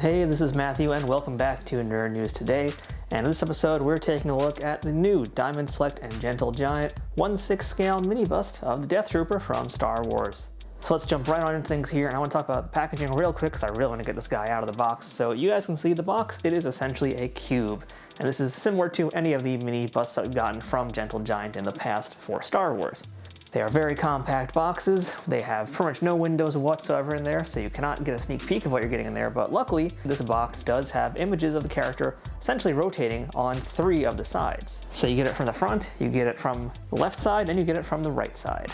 Hey, this is Matthew and welcome back to Nerd News Today. And in this episode, we're taking a look at the new Diamond Select and Gentle Giant 1/6 scale mini bust of the Death Trooper from Star Wars. So let's jump right on into things here, and I want to talk about the packaging real quick because I really want to get this guy out of the box. So you guys can see the box, it is essentially a cube. And this is similar to any of the mini busts that we've gotten from Gentle Giant in the past for Star Wars. They are very compact boxes. They have pretty much no windows whatsoever in there, so you cannot get a sneak peek of what you're getting in there, but luckily, this box does have images of the character essentially rotating on 3 of the sides. So you get it from the front, you get it from the left side, and you get it from the right side.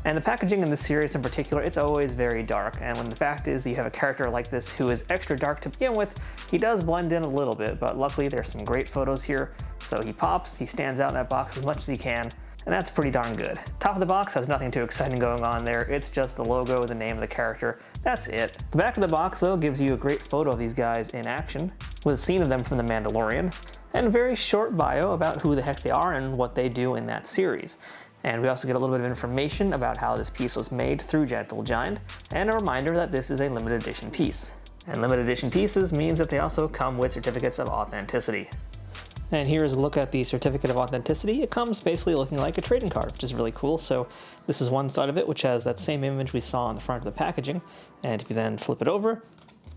And the packaging in this series in particular, it's always very dark, and when the fact is you have a character like this who is extra dark to begin with, he does blend in a little bit, but luckily there's some great photos here. So he pops, he stands out in that box as much as he can, and that's pretty darn good. Top of the box has nothing too exciting going on there. It's just the logo, the name of the character. That's it. The back of the box, though, gives you a great photo of these guys in action, with a scene of them from the Mandolorian, and a very short bio about who the heck they are and what they do in that series. And we also get a little bit of information about how this piece was made through Gentle Giant, and a reminder that this is a limited edition piece. And limited edition pieces means that they also come with certificates of authenticity. And here's a look at the certificate of authenticity. It comes basically looking like a trading card, which is really cool. So this is one side of it, which has that same image we saw on the front of the packaging. And if you then flip it over,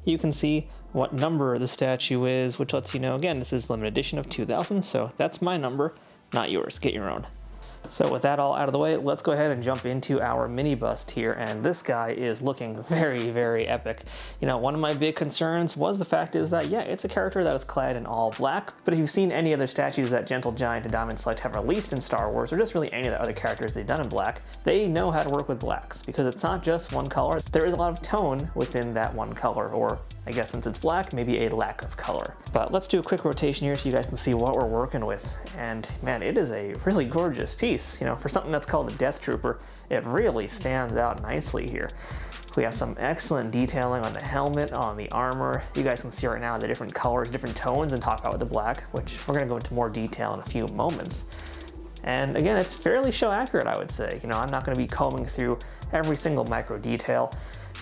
you can see what number the statue is, which lets you know, again, this is limited edition of 2000. So that's my number, not yours. Get your own. So with that all out of the way, let's go ahead and jump into our mini bust here, and this guy is looking very, very epic. You know, one of my big concerns was the fact is that, yeah, it's a character that is clad in all black, but if you've seen any other statues that Gentle Giant and Diamond Select have released in Star Wars, or just really any of the other characters they've done in black, they know how to work with blacks, because it's not just one color, there is a lot of tone within that one color, or I guess since it's black, maybe a lack of color. But let's do a quick rotation here so you guys can see what we're working with. And man, it is a really gorgeous piece. You know, for something that's called a Death Trooper, it really stands out nicely here. We have some excellent detailing on the helmet, on the armor. You guys can see right now the different colors, different tones, and talk about the black, which we're gonna go into more detail in a few moments. And again, it's fairly show accurate, I would say. You know, I'm not gonna be combing through every single micro detail.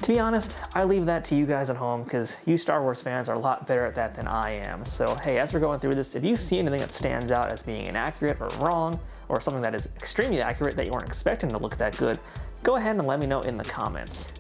To be honest, I leave that to you guys at home because you Star Wars fans are a lot better at that than I am. So hey, as we're going through this, if you see anything that stands out as being inaccurate or wrong, or something that is extremely accurate that you weren't expecting to look that good, go ahead and let me know in the comments.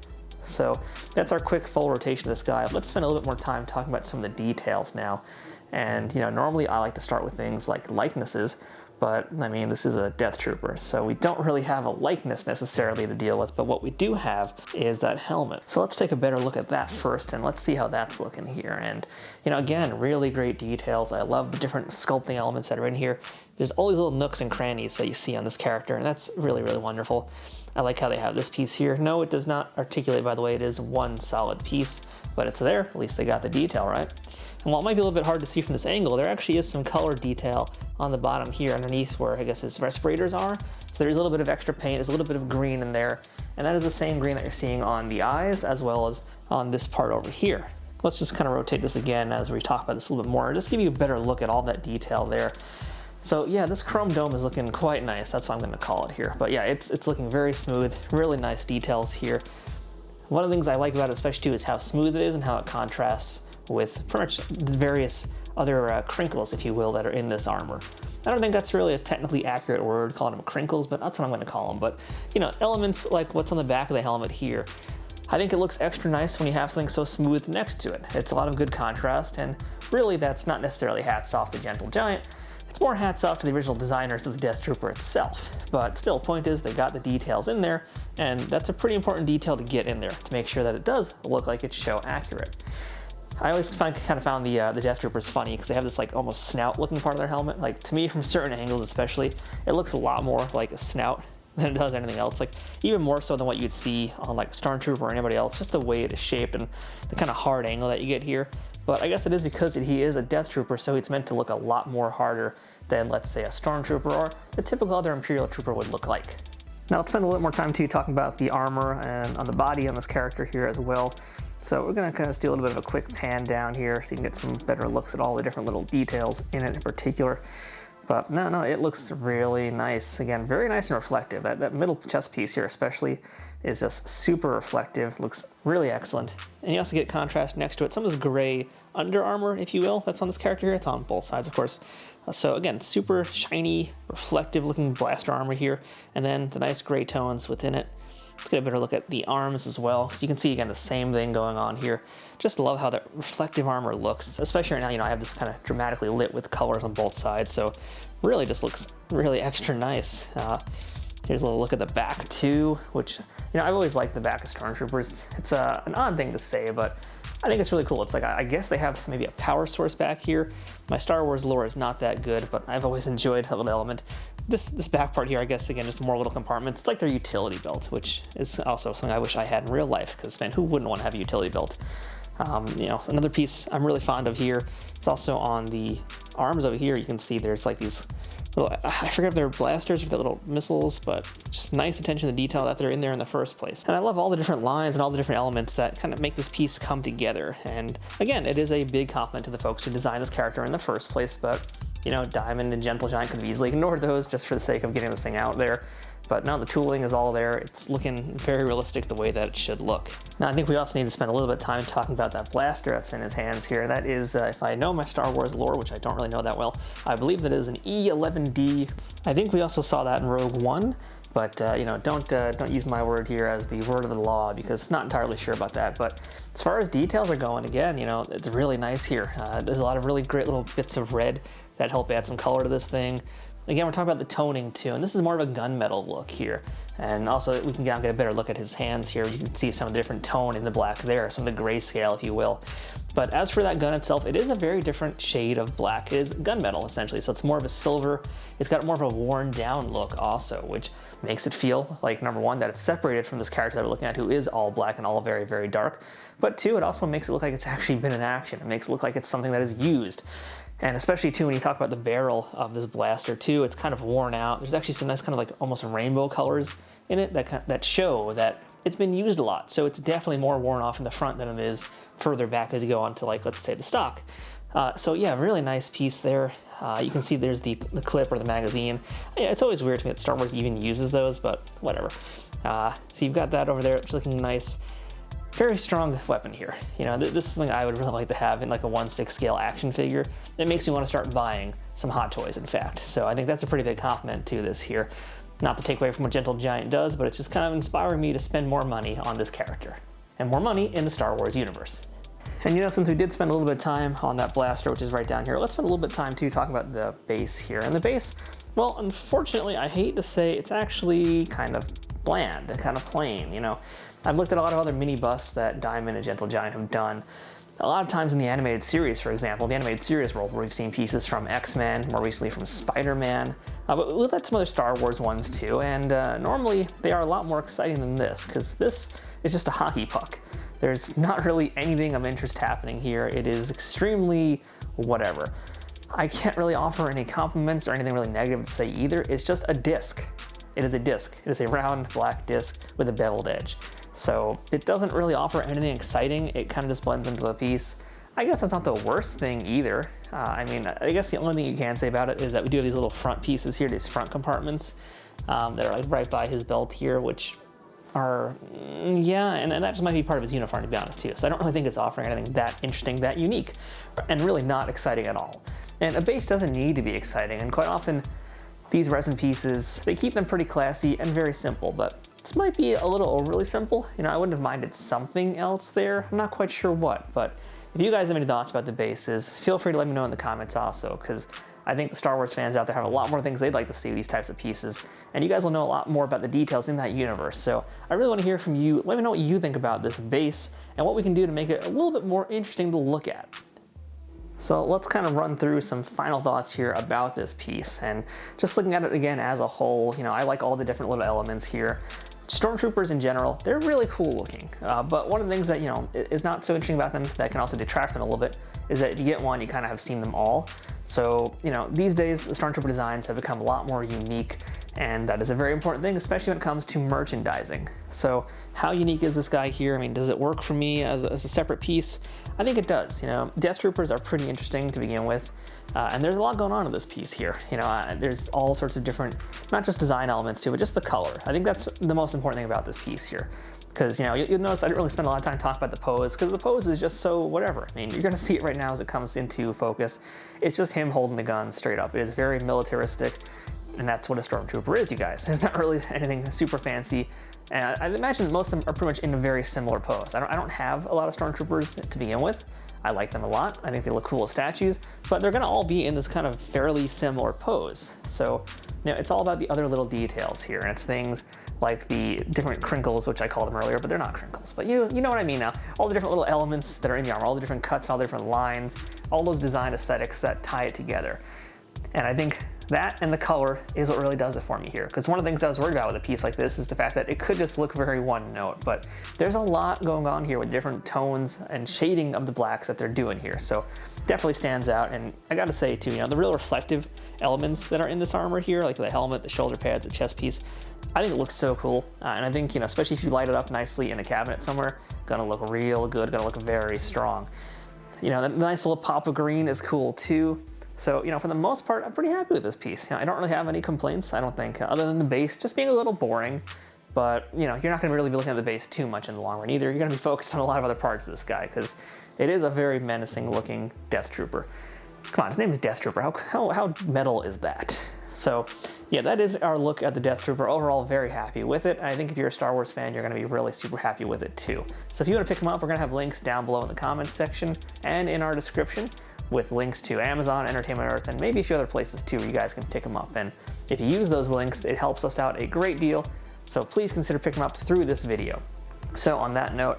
So that's our quick full rotation of this guy. Let's spend a little bit more time talking about some of the details now. And you know, normally I like to start with things like likenesses, but I mean, this is a Death Trooper, so we don't really have a likeness necessarily to deal with, but what we do have is that helmet. So let's take a better look at that first, and let's see how that's looking here. And you know, again, really great details. I love the different sculpting elements that are in here. There's all these little nooks and crannies that you see on this character, and that's really, really wonderful. I like how they have this piece here. No, it does not articulate, by the way. It is one solid piece, but it's there. At least they got the detail right. And while it might be a little bit hard to see from this angle, there actually is some color detail on the bottom here underneath where I guess his respirators are. So there's a little bit of extra paint, there's a little bit of green in there, and that is the same green that you're seeing on the eyes as well as on this part over here. Let's just kind of rotate this again as we talk about this a little bit more, just give you a better look at all that detail there. So yeah, this chrome dome is looking quite nice. That's what I'm going to call it here. But yeah, it's looking very smooth, really nice details here. One of the things I like about it especially too is how smooth it is and how it contrasts with pretty much the various other crinkles, if you will, that are in this armor. I don't think that's really a technically accurate word, calling them crinkles, but that's what I'm going to call them. But you know, elements like what's on the back of the helmet here, I think it looks extra nice when you have something so smooth next to it. It's a lot of good contrast, and really that's not necessarily hats off to Gentle Giant. It's more hats off to the original designers of the Death Trooper itself. But still, point is they got the details in there, and that's a pretty important detail to get in there to make sure that it does look like it's show accurate. I always kind of found the Death Troopers funny because they have this like almost snout looking part of their helmet. Like to me, from certain angles especially, it looks a lot more like a snout than it does anything else. Like even more so than what you'd see on like Stormtrooper or anybody else, just the way it is shaped and the kind of hard angle that you get here. But I guess it is because he is a Death Trooper, so it's meant to look a lot more harder than, let's say, a Stormtrooper or the typical other Imperial Trooper would look like. Now let's spend a little more time too talking about the armor and on the body on this character here as well. So we're going to kind of do a little bit of a quick pan down here so you can get some better looks at all the different little details in it in particular. But no, it looks really nice. Again, very nice and reflective. That middle chest piece here especially is just super reflective, looks really excellent. And you also get contrast next to it. Some of this gray under armor, if you will, that's on this character here. It's on both sides, of course. So again, super shiny, reflective looking blaster armor here. And then the nice gray tones within it. Let's get a better look at the arms as well. So you can see again the same thing going on here. Just love how that reflective armor looks, especially right now, I have this kind of dramatically lit with colors on both sides. So really just looks really extra nice. Here's a little look at the back too, which, I've always liked the back of Stormtroopers. It's an odd thing to say, but I think it's really cool. It's like, I guess they have maybe a power source back here. My Star Wars lore is not that good, but I've always enjoyed a little element. This back part here, I guess, again, just more little compartments. It's like their utility belt, which is also something I wish I had in real life, because, man, who wouldn't want to have a utility belt? Another piece I'm really fond of here, it's also on the arms over here. You can see there's like these little, I forget if they're blasters or if they're little missiles, but just nice attention to detail that they're in there in the first place. And I love all the different lines and all the different elements that kind of make this piece come together. And again, it is a big compliment to the folks who designed this character in the first place, but Diamond and Gentle Giant could have easily ignored those just for the sake of getting this thing out there. But now the tooling is all there. It's looking very realistic the way that it should look. Now I think we also need to spend a little bit of time talking about that blaster that's in his hands here. That is, if I know my Star Wars lore, which I don't really know that well, I believe that is an E11D. I think we also saw that in Rogue One, but don't use my word here as the word of the law, because I'm not entirely sure about that. But as far as details are going, again, it's really nice here. There's a lot of really great little bits of red that help add some color to this thing. Again, we're talking about the toning too, and this is more of a gunmetal look here. And also, we can get a better look at his hands here. You can see some of the different tone in the black there, some of the grayscale, if you will. But as for that gun itself, it is a very different shade of black. It is gunmetal, essentially, so it's more of a silver. It's got more of a worn down look also, which makes it feel like, number one, that it's separated from this character that we're looking at, who is all black and all very, very dark. But two, it also makes it look like it's actually been in action. It makes it look like it's something that is used. And especially too, when you talk about the barrel of this blaster too, it's kind of worn out. There's actually some nice kind of like almost rainbow colors in it that show that it's been used a lot. So it's definitely more worn off in the front than it is further back as you go on to, like, let's say the stock. So yeah, really nice piece there. You can see there's the clip or the magazine. Yeah, it's always weird to me that Star Wars even uses those, but whatever. So you've got that over there. It's looking nice. Very strong weapon here. This is something I would really like to have in like a 1/6 scale action figure. It makes me want to start buying some Hot Toys, in fact. So I think that's a pretty big compliment to this here. Not to take away from what Gentle Giant does, but it's just kind of inspiring me to spend more money on this character. And more money in the Star Wars universe. And since we did spend a little bit of time on that blaster, which is right down here, let's spend a little bit of time too talking about the base here. And the base, well, unfortunately, I hate to say, it's actually kind of bland, kind of plain. I've looked at a lot of other mini busts that Diamond and Gentle Giant have done. A lot of times in the animated series, for example, the animated series world, where we've seen pieces from X-Men, more recently from Spider-Man, but we've had some other Star Wars ones too, and normally they are a lot more exciting than this, because this is just a hockey puck. There's not really anything of interest happening here. It is extremely whatever. I can't really offer any compliments or anything really negative to say either. It's just a disc. It is a disc. It is a round black disc with a beveled edge. So it doesn't really offer anything exciting. It kind of just blends into the piece. I guess that's not the worst thing either. I guess the only thing you can say about it is that we do have these little front pieces here, these front compartments that are like right by his belt here, which are, yeah, and that just might be part of his uniform, to be honest too. So I don't really think it's offering anything that interesting, that unique, and really not exciting at all. And a base doesn't need to be exciting, and quite often these resin pieces, they keep them pretty classy and very simple, but this might be a little overly simple. I wouldn't have minded something else there. I'm not quite sure what, but if you guys have any thoughts about the bases, feel free to let me know in the comments also, because I think the Star Wars fans out there have a lot more things they'd like to see with these types of pieces, and you guys will know a lot more about the details in that universe. So I really want to hear from you. Let me know what you think about this base and what we can do to make it a little bit more interesting to look at. So let's kind of run through some final thoughts here about this piece, and just looking at it again as a whole, I like all the different little elements here. Stormtroopers in general, they're really cool looking, but one of the things that is not so interesting about them, that can also detract them a little bit, is that if you get one, you kind of have seen them all. So these days the Stormtrooper designs have become a lot more unique. And that is a very important thing, especially when it comes to merchandising. So how unique is this guy here? I mean, does it work for me as a separate piece? I think it does. You know, Death Troopers are pretty interesting to begin with. And there's a lot going on in this piece here. You know, there's all sorts of different, not just design elements too, but just the color. I think that's the most important thing about this piece here. Because, you know, you'll notice I didn't really spend a lot of time talking about the pose, because the pose is just so whatever. I mean, you're going to see it right now as it comes into focus. It's just him holding the gun straight up. It is very militaristic. And that's what a stormtrooper is, you guys. There's not really anything super fancy. And I imagine most of them are pretty much in a very similar pose. I don't have a lot of stormtroopers to begin with. I like them a lot. I think they look cool as statues, but they're gonna all be in this kind of fairly similar pose. So, you know, it's all about the other little details here. And it's things like the different crinkles, which I called them earlier, but they're not crinkles. But you know what I mean now. All the different little elements that are in the armor, all the different cuts, all the different lines, all those design aesthetics that tie it together. And I think that and the color is what really does it for me here. Because one of the things I was worried about with a piece like this is the fact that it could just look very one note, but there's a lot going on here with different tones and shading of the blacks that they're doing here. So definitely stands out. And I gotta say too, you know, the real reflective elements that are in this armor here, like the helmet, the shoulder pads, the chest piece, I think it looks so cool. And I think, you know, especially if you light it up nicely in a cabinet somewhere, gonna look real good, gonna look very strong. You know, that nice little pop of green is cool too. So, you know, for the most part, I'm pretty happy with this piece. You know, I don't really have any complaints, I don't think, other than the base just being a little boring. But, you know, you're not gonna really be looking at the base too much in the long run either. You're gonna be focused on a lot of other parts of this guy, because it is a very menacing looking Death Trooper. Come on, his name is Death Trooper. How metal is that? So, yeah, that is our look at the Death Trooper. Overall, very happy with it. I think if you're a Star Wars fan, you're gonna be really super happy with it too. So if you wanna pick them up, we're gonna have links down below in the comments section and in our description, with links to Amazon, Entertainment Earth, and maybe a few other places too where you guys can pick them up. And if you use those links, it helps us out a great deal. So please consider picking them up through this video. So on that note,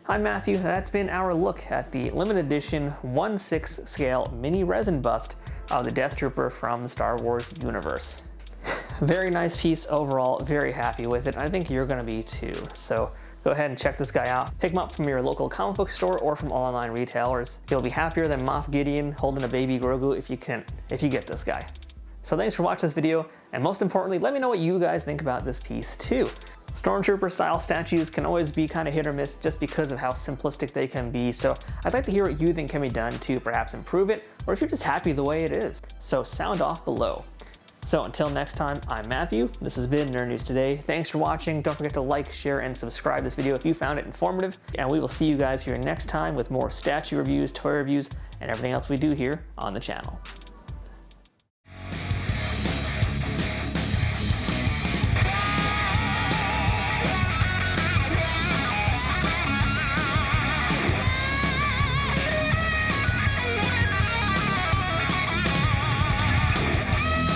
I'm Matthew. That's been our look at the limited edition 1/6 scale mini resin bust of the Death Trooper from the Star Wars universe. Very nice piece overall, very happy with it. I think you're gonna be too. So go ahead and check this guy out. Pick him up from your local comic book store or from online retailers. You'll be happier than Moff Gideon holding a baby Grogu if you get this guy. So thanks for watching this video, and most importantly, let me know what you guys think about this piece too. Stormtrooper style statues can always be kind of hit or miss just because of how simplistic they can be, so I'd like to hear what you think can be done to perhaps improve it, or if you're just happy the way it is. So sound off below. So until next time, I'm Matthew. This has been Nerd News Today. Thanks for watching. Don't forget to like, share, and subscribe this video if you found it informative. And we will see you guys here next time with more statue reviews, toy reviews, and everything else we do here on the channel.